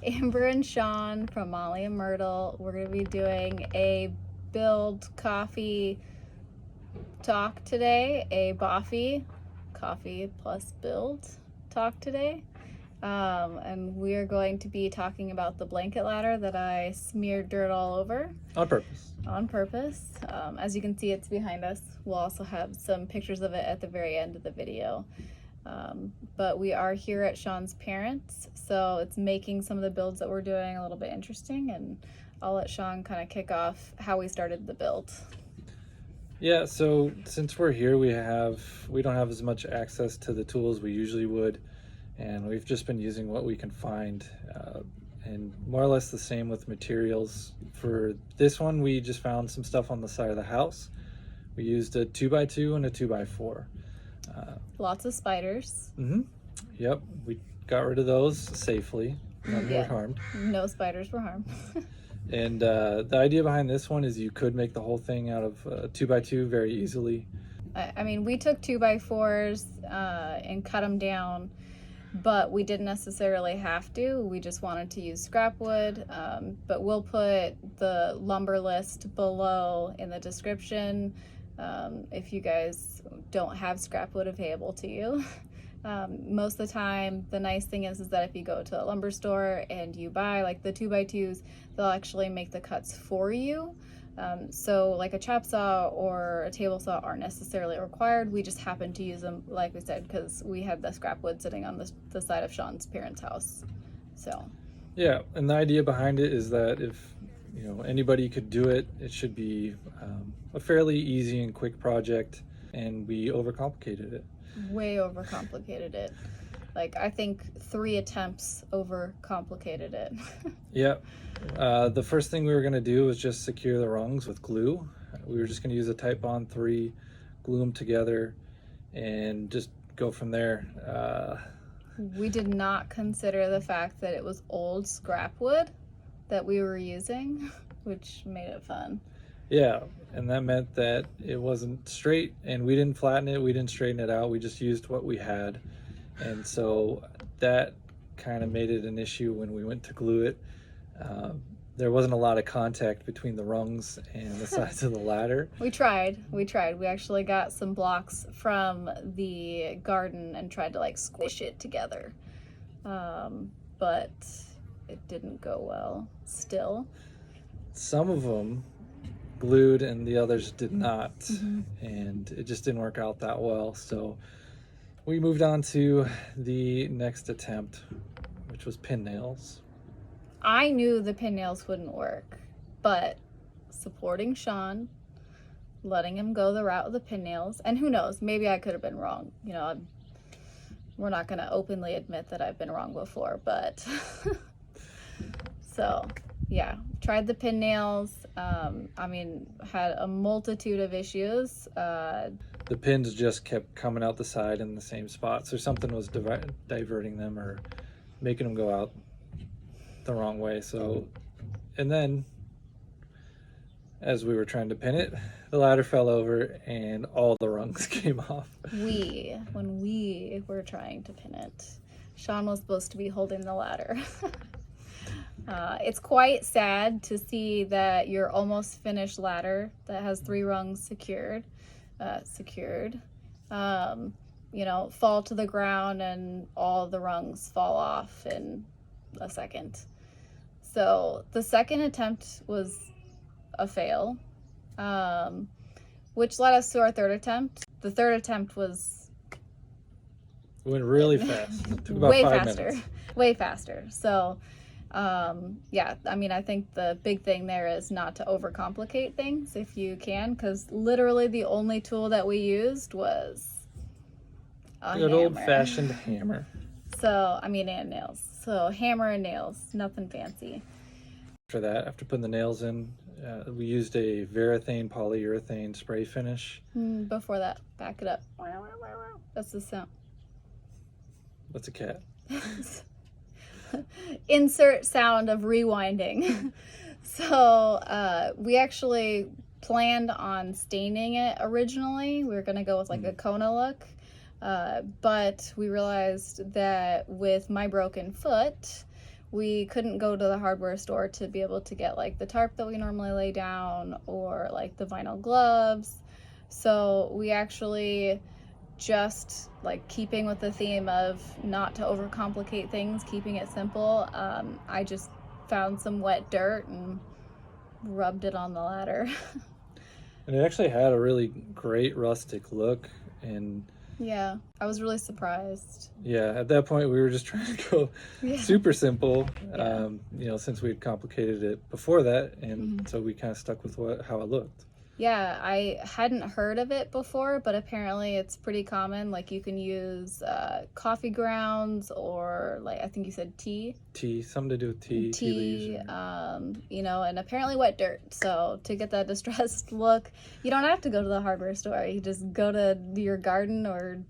Amber and Sean from Molly and Myrtle. We're going to be doing a build coffee talk today, a boffy coffee plus build talk today. And we are going to be talking about the blanket ladder that I smeared dirt all over. On purpose. On purpose. As you can see, it's behind us. We'll also have some pictures of it at the very end of the video. But we are here at Sean's parents', so it's making some of the builds that we're doing a little bit interesting, and I'll let Sean kind of kick off how we started the build. Yeah, so since we're here, we don't have as much access to the tools we usually would, and we've just been using what we can find, and more or less the same with materials. For this one, we just found some stuff on the side of the house. We used a 2x2 and a 2x4. Lots of spiders. Yep, we got rid of those safely. None were harmed. No spiders were harmed. And the idea behind this one is you could make the whole thing out of 2x2 very easily. I mean, we took 2x4s and cut them down, but we didn't necessarily have to. We just wanted to use scrap wood, but we'll put the lumber list below in the description if you guys don't have scrap wood available to you. Most of the time, the nice thing is that if you go to a lumber store and you buy like the 2x2s, they'll actually make the cuts for you. So like a chop saw or a table saw aren't necessarily required. We just happen to use them, like we said, because we had the scrap wood sitting on the side of Sean's parents' house. So yeah, and the idea behind it is that if anybody could do it, it should be a fairly easy and quick project, and we overcomplicated it. Way overcomplicated it. Like, I think 3 attempts overcomplicated it. Yeah. The first thing we were going to do was just secure the rungs with glue. We were just going to use a Type Bond 3, glue them together, and just go from there. We did not consider the fact that it was old scrap wood that we were using, which made it fun. Yeah, and that meant that it wasn't straight, and we didn't flatten it, we didn't straighten it out, we just used what we had. And so that kind of made it an issue when we went to glue it. There wasn't a lot of contact between the rungs and the sides of the ladder. We tried. We actually got some blocks from the garden and tried to like squish it together. But it didn't go well still. Some of them glued and the others did not, and it just didn't work out that well. So we moved on to the next attempt, which was pin nails. I knew the pin nails wouldn't work, but supporting Sean, letting him go the route of the pin nails, and who knows, maybe I could have been wrong. We're not going to openly admit that I've been wrong before, but so yeah, tried the pin nails. I mean, had a multitude of issues. The pins just kept coming out the side in the same spots, or something was diverting them or making them go out the wrong way. So, and then as we were trying to pin it, the ladder fell over and all the rungs came off. When we were trying to pin it, Sean was supposed to be holding the ladder. It's quite sad to see that your almost finished ladder that has 3 rungs secured, fall to the ground and all the rungs fall off in a second. So the second attempt was a fail, which led us to our third attempt. The third attempt It went really fast. It took about 5 minutes. Way faster. So yeah, I mean, I think the big thing there is not to overcomplicate things if you can, because literally the only tool that we used was a good hammer. old-fashioned hammer. So, I mean, and nails. So hammer and nails, nothing fancy. After putting the nails in, we used a polyurethane spray finish. Before that, back it up. That's the sound. That's a cat. Insert sound of rewinding. So we actually planned on staining it originally. We were going to go with like a Kona look, but we realized that with my broken foot, we couldn't go to the hardware store to be able to get like the tarp that we normally lay down or like the vinyl gloves. So we actually, just like keeping with the theme of not to overcomplicate things, keeping it simple, I just found some wet dirt and rubbed it on the ladder. And it actually had a really great rustic look. And Yeah, I was really surprised. yeah, at that point we were just trying to go Yeah. super simple, Yeah. since we had complicated it before that, and so we kind of stuck with how it looked. Yeah, I hadn't heard of it before, but apparently it's pretty common. Like you can use coffee grounds or like I think you said tea. Something to do with tea Tea, leaves. and apparently wet dirt. So to get that distressed look, you don't have to go to the hardware store. You just go to your garden or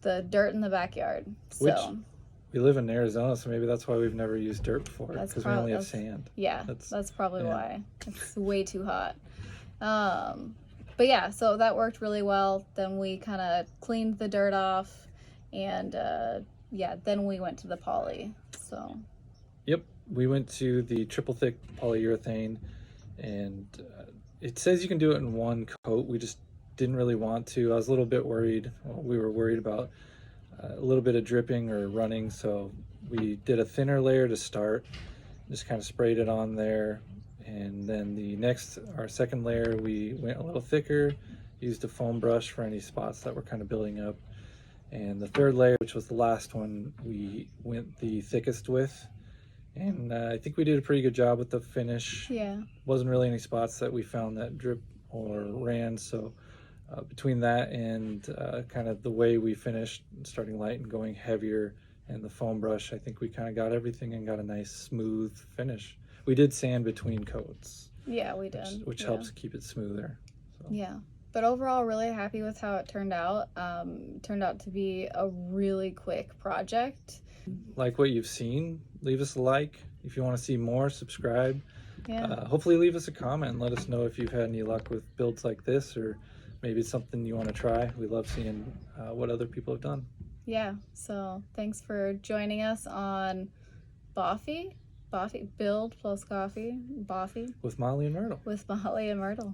the dirt in the backyard. Which So we live in Arizona, so maybe that's why we've never used dirt before, That's because we only have sand. yeah, that's probably yeah. why. It's way too hot. But yeah, so that worked really well. Then we kind of cleaned the dirt off, and then we went to the poly. So Yep, we went to the triple thick polyurethane, and it says you can do it in one coat. We just didn't really want to. I was a little bit worried. Well, we were worried about a little bit of dripping or running, so we did a thinner layer to start, just kind of sprayed it on there. And then our second layer, we went a little thicker, used a foam brush for any spots that were kind of building up. And the third layer, which was the last one, we went the thickest with. And I think we did a pretty good job with the finish. yeah, Wasn't really any spots that we found that drip or ran. So between that and kind of the way we finished, starting light and going heavier, and the foam brush, I think we kind of got everything and got a nice smooth finish. We did sand between coats. yeah, we did. Which yeah. helps keep it smoother. So. Yeah. But overall, really happy with how it turned out. Turned out to be a really quick project. Like what you've seen, leave us a like. If you want to see more, subscribe. Yeah. Hopefully leave us a comment and let us know if you've had any luck with builds like this, or maybe it's something you want to try. We love seeing what other people have done. Yeah. So thanks for joining us on Boffy, Build plus Coffee, Boffy. With Molly and Myrtle. With Molly and Myrtle.